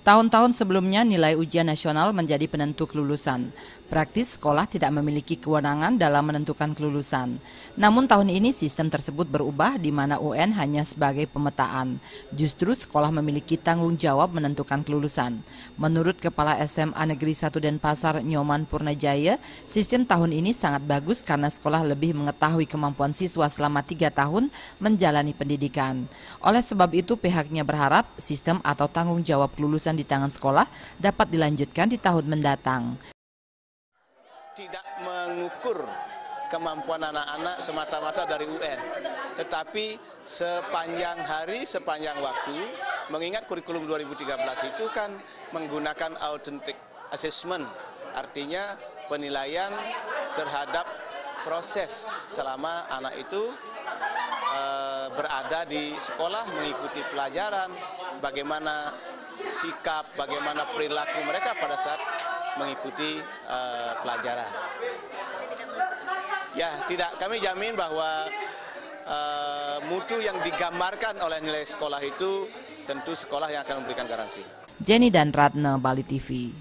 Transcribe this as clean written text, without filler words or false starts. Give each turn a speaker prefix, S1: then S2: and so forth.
S1: Tahun-tahun sebelumnya nilai ujian nasional menjadi penentu kelulusan. Praktis sekolah tidak memiliki kewenangan dalam menentukan kelulusan. Namun tahun ini sistem tersebut berubah di mana UN hanya sebagai pemetaan. Justru sekolah memiliki tanggung jawab menentukan kelulusan. Menurut Kepala SMA Negeri 1 Denpasar Nyoman Purnajaya, sistem tahun ini sangat bagus karena sekolah lebih mengetahui kemampuan siswa selama 3 tahun menjalani pendidikan. Oleh sebab itu pihaknya berharap sistem atau tanggung jawab kelulusan di tangan sekolah dapat dilanjutkan di tahun mendatang.
S2: Tidak mengukur kemampuan anak-anak semata-mata dari UN, tetapi sepanjang hari, sepanjang waktu, mengingat kurikulum 2013 itu kan menggunakan authentic assessment, artinya penilaian terhadap proses selama anak itu berada di sekolah, mengikuti pelajaran, bagaimana sikap, bagaimana perilaku mereka pada saat mengikuti pelajaran. Ya, tidak, kami jamin bahwa mutu yang digambarkan oleh nilai sekolah itu tentu sekolah yang akan memberikan garansi.
S1: Jenny dan Ratna, Bali TV.